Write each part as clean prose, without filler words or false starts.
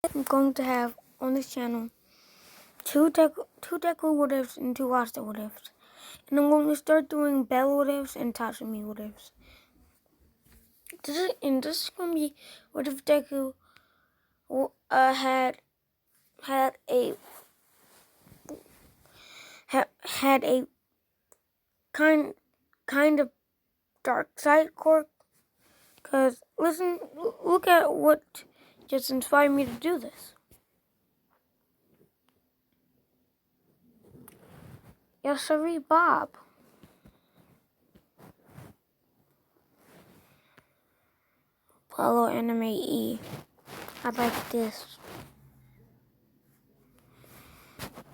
I'm going to have on this channel two deku what ifs and two Asta what ifs. And I'm going to start doing Bell what ifs and Tatsumi what ifs. This is going to be what if Deku had a kind of dark side quirk. Cause look at what just inspired me to do this. Yes, sorry, Bob. Follow anime E. I like this.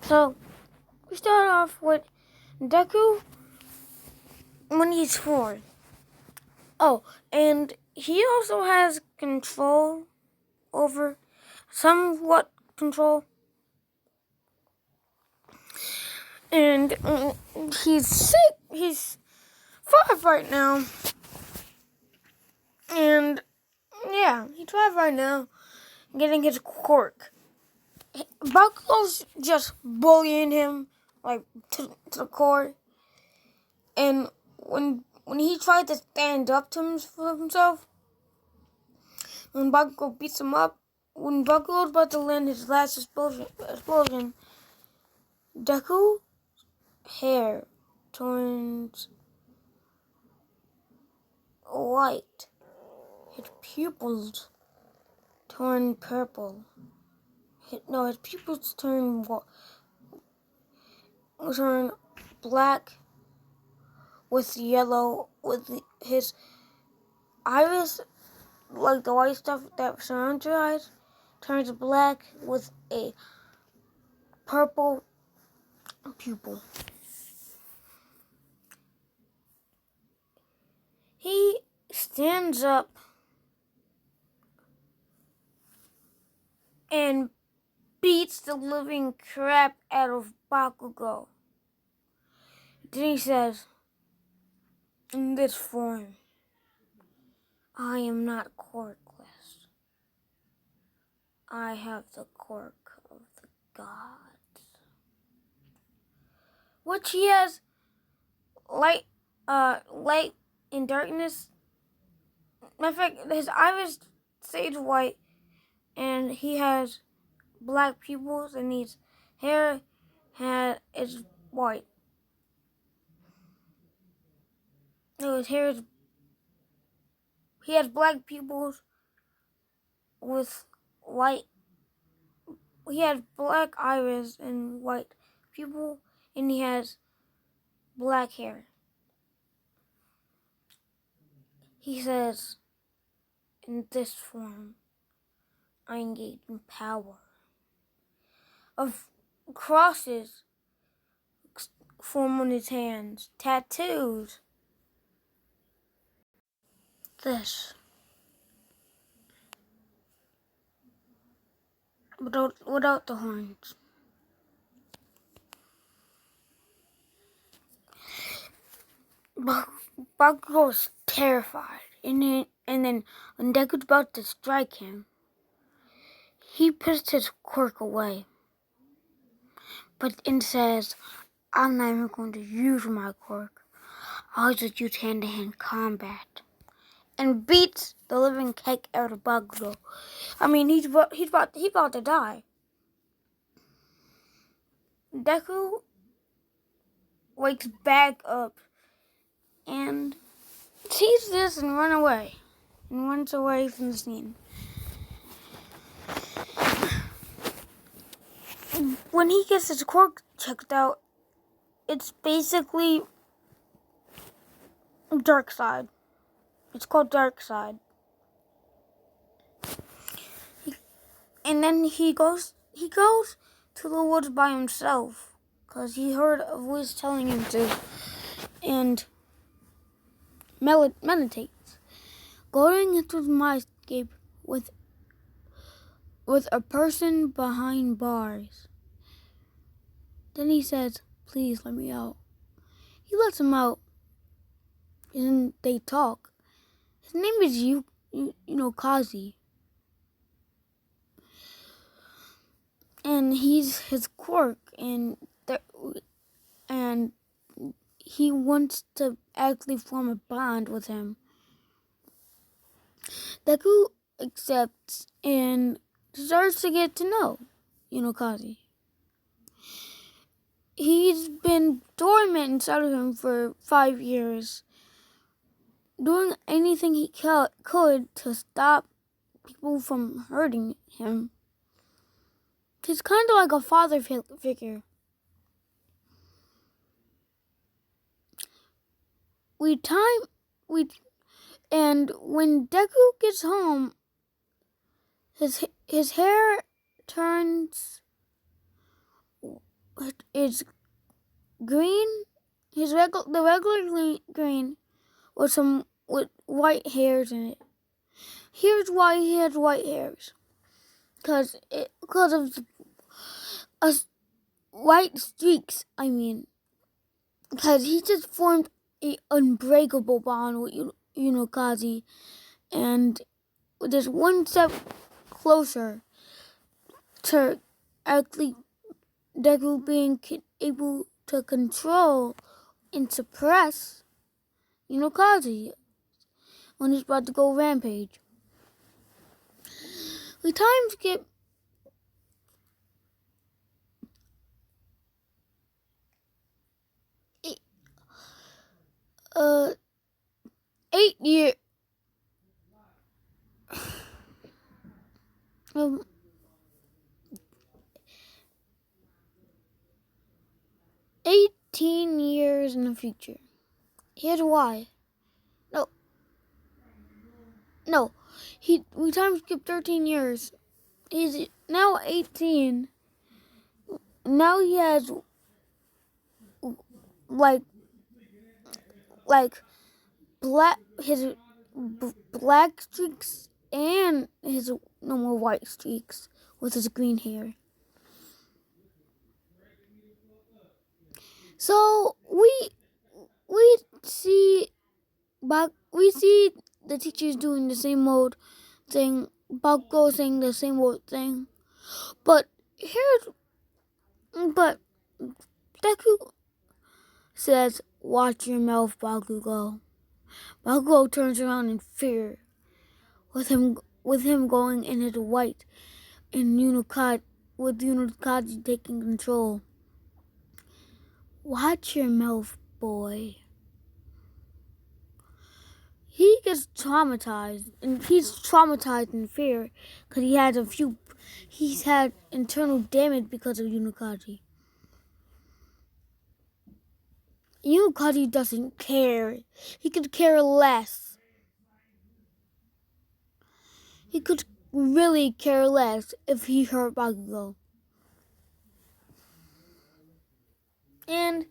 So we start off with Deku when he's 4. Oh, and he also has control over somewhat control. And he's sick. He's 5 right now. And yeah, he's 5 right now, getting his quirk. Bakugo's just bullying him like to the core. And when he tried to stand up to himself, when Bakugo beats him up, when Bakugo's about to land his last explosion, Deku's hair turns white. His pupils turn purple. His pupils turn black with yellow. With his iris, like the white stuff that surrounds your eyes, turns black with a purple pupil. He stands up and beats the living crap out of Bakugo. Then he says, in this form, I am not quirkless. I have the quirk of the gods. Which he has light and darkness. Matter of fact, his iris stays white, and he has black pupils, and his hair is white. No, his hair is. He has black pupils with white. He has black iris and white pupil, and he has black hair. He says, in this form, I engage in power. Of crosses form on his hands, tattoos. This. Without the horns. Bakugo's terrified, and then when Deku's about to strike him, he puts his quirk away, but says, I'm not even going to use my quirk. I'll just use hand-to-hand combat, and beats the living cake out of Bakugo. I mean, he's about to die. Deku wakes back up and sees this and runs away from the scene. When he gets his quirk checked out, it's basically dark side. It's called dark side. And then he goes to the woods by himself because he heard a voice telling him to, and meditates, going into the mindscape with a person behind bars. Then he says, please let me out. He lets him out, and they talk. His name is Kazi. and he's his quirk, and he wants to actually form a bond with him. Deku accepts and starts to get to know Kazi. He's been dormant inside of him for 5 years, doing anything he could to stop people from hurting him. He's kind of like a father figure. And when Deku gets home, his hair turns, it's green. The regular green with white hairs in it. Here's why he has white hairs, because of white streaks. I mean, because he just formed an unbreakable bond with Kazi, and just one step closer to actually Deku being able to control and suppress Kazi when he's about to go rampage. We time skip 8 years. 18 years in the future. Here's why. No. We time skip 13 years. He's now 18. Now he has like his black streaks and his normal white streaks with his green hair. So we see the teachers doing the same old thing, Bakugo saying the same old thing. But Deku says, "Watch your mouth, Bakugo." Bakugo turns around in fear, with him going in his white, and with Unokaji taking control. Watch your mouth, boy. He gets traumatized, and he's traumatized in fear because he's had internal damage because of Unokaji. Unokaji doesn't care. He could care less. He could really care less if he hurt Bakugo. And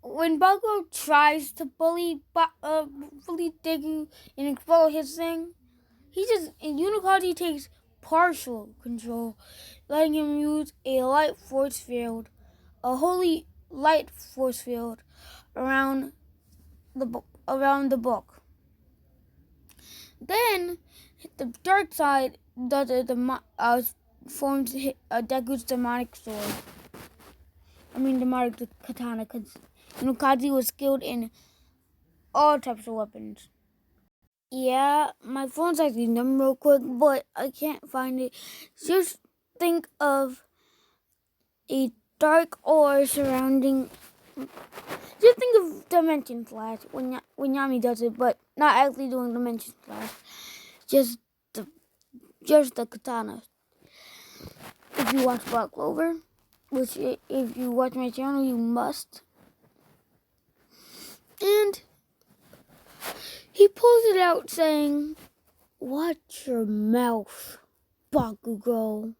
when Bakugo tries to bully Deku and follow his thing, Unokaji takes partial control, letting him use a light force field, a holy light force field, around the book. Then the dark side forms Deku's demonic sword. Demonic katana, because Kazi was skilled in all types of weapons. Yeah, my phone's actually numb real quick, but I can't find it. Just think of a dark aura surrounding. Just think of Dimension Slash when Yami does it, but not actually doing Dimension Slash. Just the katana. If you watch Black Clover, which if you watch my channel, you must. And he pulls it out saying, "Watch your mouth, Bakugo,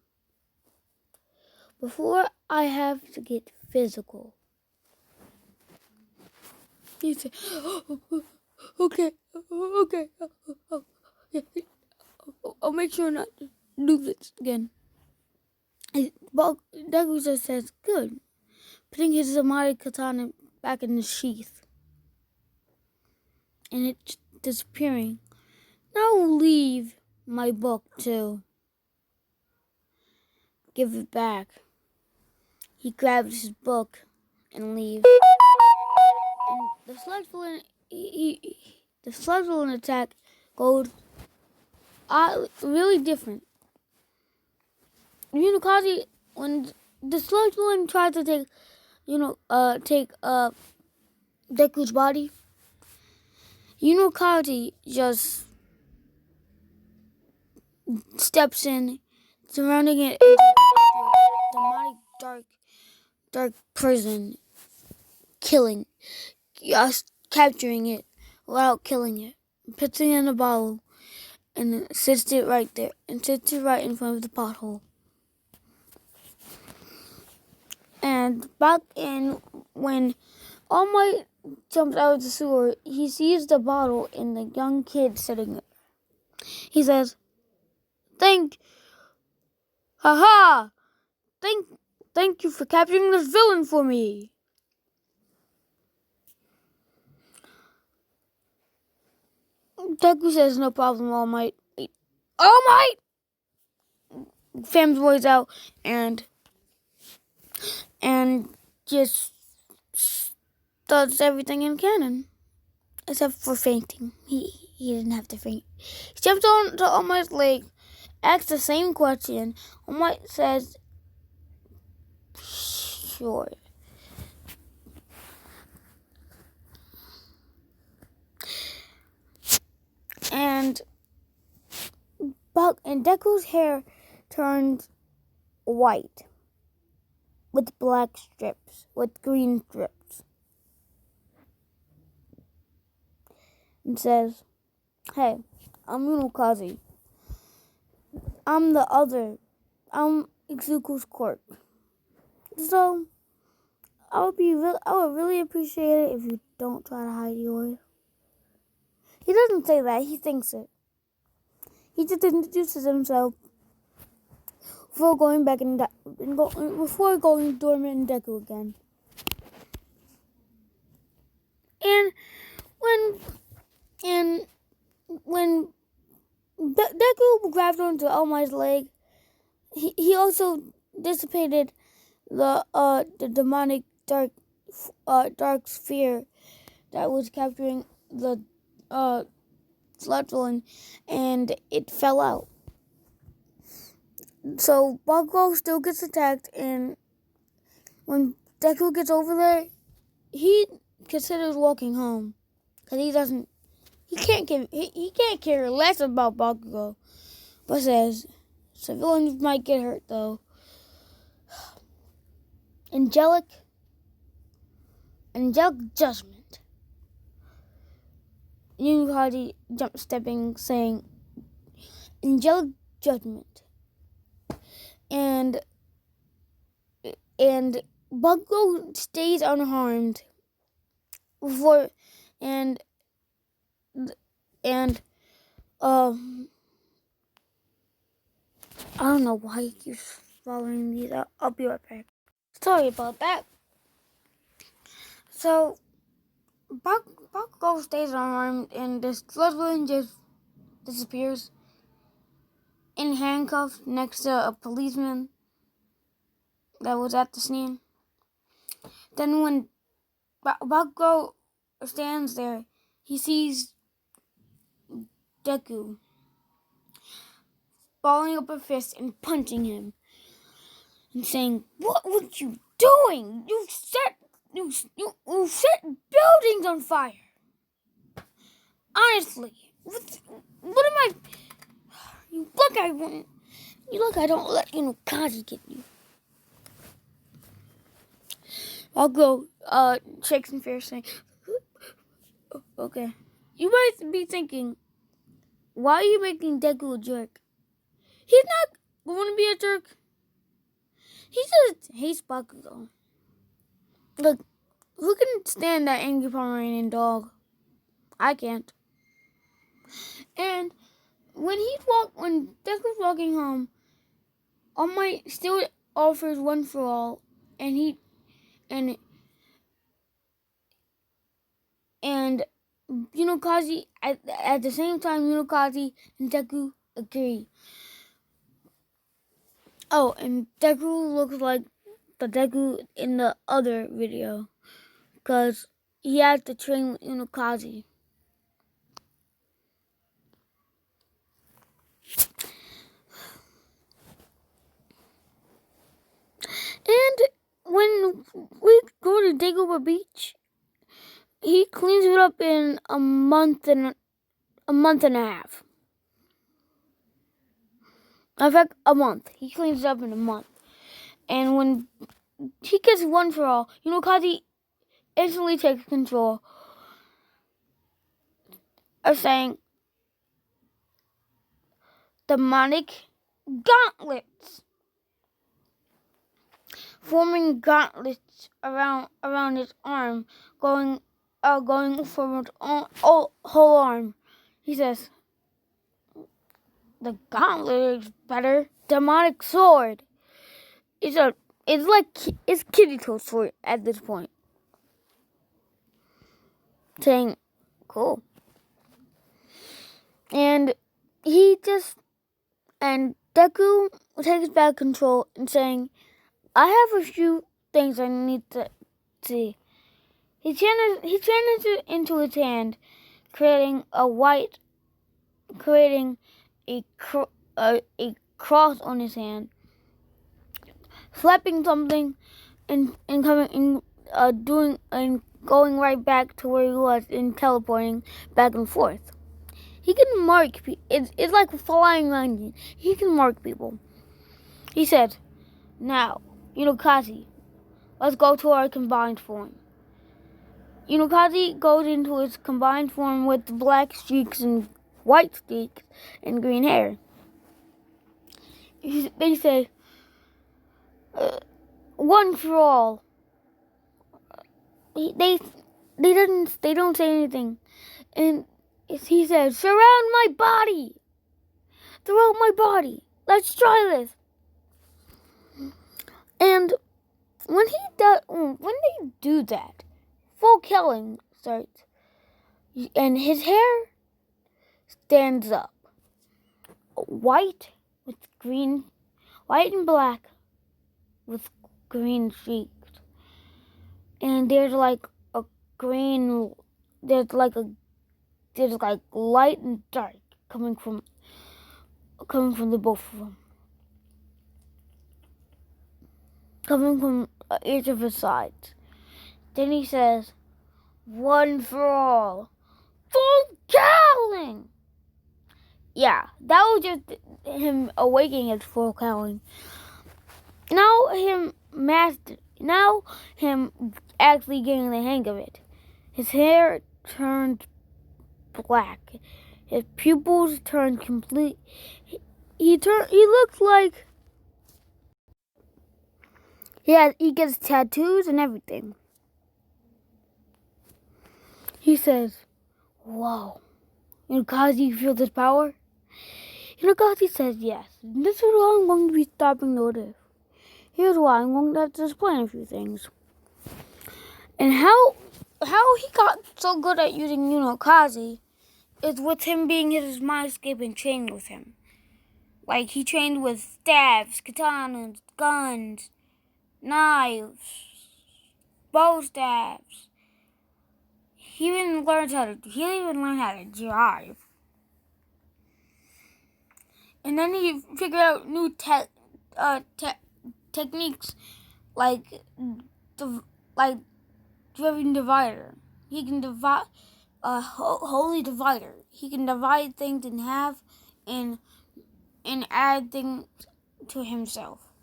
before I have to get physical." He said, "Okay, I'll make sure not to do this again." Deku just says, "Good," putting his Zamari katana back in the sheath. And it's disappearing. Now leave my book too. give it back. He grabs his book and leaves. And the sludge villain attack goes really different. Kazi, when the sludge villain tries to take Deku's body, Kazi just steps in, surrounding it into a demonic dark prison, capturing it without killing it, puts it in a bottle, and sits it right there, and sits it right in front of the pothole. And when All Might jumps out of the sewer, he sees the bottle and the young kid sitting there. He says, Thank you for capturing this villain for me. Deku says, no problem, All Might. All Might! Fam's voice out and just does everything in canon. Except for fainting. He didn't have to faint. He jumps onto All Might's leg, asks the same question. All Might says, sure. And Deku's hair turns white with black strips, with green strips. And says, hey, I'm Kazi. I'm Izuku's quirk. So, I would really appreciate it if you don't try to hide yours. He doesn't say that, he thinks it. He just introduces himself before going dormant in Deku again. And when Deku grabbed onto All Might's leg, he also dissipated the demonic dark sphere that was capturing the sludge villain, and it fell out. So Bakugo still gets attacked, and when Deku gets over there, he considers walking home because he can't care less about Bakugo, but says civilians might get hurt though. Angelic judgment. Yukari jump stepping, saying angelic judgment, and Bakugo stays unharmed before and I don't know why he keeps following me. I'll be right back. Sorry about that. So Bakugo stays unarmed, and this sludge villain just disappears in handcuffs next to a policeman that was at the scene. Then when Bakugo stands there, he sees Deku balling up a fist and punching him and saying, "What were you doing? You set buildings on fire. Honestly, what am I? You look I don't let Kazi get you." Bakugo shakes in fear, saying, "Okay." You might be thinking, why are you making Deku a jerk? He's not going to be a jerk. He just hates Bakugo. Look, who can stand that angry Pomeranian dog? I can't. And when Deku's walking home, All Might still offers one for all, and Kazi at the same time, Kazi and Deku agree. Oh, and Deku looks like the Deku in the other video, because he has to train with Unokazi. And when we go to Dagobah Beach, he cleans it up in a month and a half. In fact, a month. He cleans it up in a month. And when he gets one for all, Kazi instantly takes control of saying demonic gauntlets, forming gauntlets around his arm, going from his whole arm. He says, "The gauntlet is better. Demonic sword." It's Kirito's sword at this point. Saying, "Cool." And Deku takes back control and saying, "I have a few things I need to see." He changes it into his hand, creating a cross on his hand, slapping something, and going right back to where he was and teleporting back and forth. He can mark people. It's like a flying onion. He can mark people. He said, "Now, Kazi, let's go to our combined form." Kazi goes into his combined form with black streaks and white streaks and green hair. They say, "One for all." They don't say anything, and he says, "Surround my body. Throughout my body. Let's try this." And when they do that, full killing starts, and his hair stands up, white and black with green streaks, and there's like light and dark coming from the both of them, coming from each of his sides. Then he says, "One for all, full cowling." Yeah, that was just him awakening his full cowling. Now him actually getting the hang of it. His hair turned black. His pupils turned complete. He looks like he gets tattoos and everything. He says, "Whoa, Kazi, you feel this power?" Kazi says, "Yes. This is why I'm going to be stopping notice. Here's why I'm going to have to explain a few things." And how he got so good at using Kazi is with him being his mindscape and training with him. Like, he trained with staves, katanas, guns, knives, bow staves. He even learned how to drive. And then he figured out new techniques like Driven Divider. He can divide Holy Divider. He can divide things in half and add things to himself.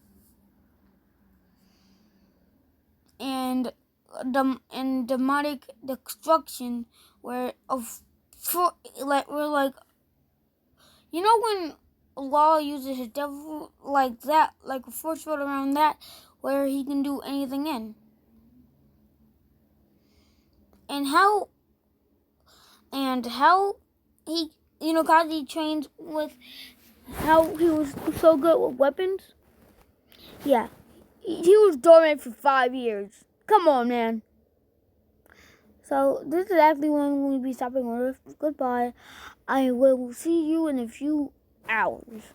And demonic destruction, when Law uses his devil like that, like a force field around that, where he can do anything in. And how he, Kazi trains with how he was so good with weapons. Yeah, he was dormant for 5 years. Come on, man. So this is actually when we'll be stopping order. Goodbye. I will see you in a few hours.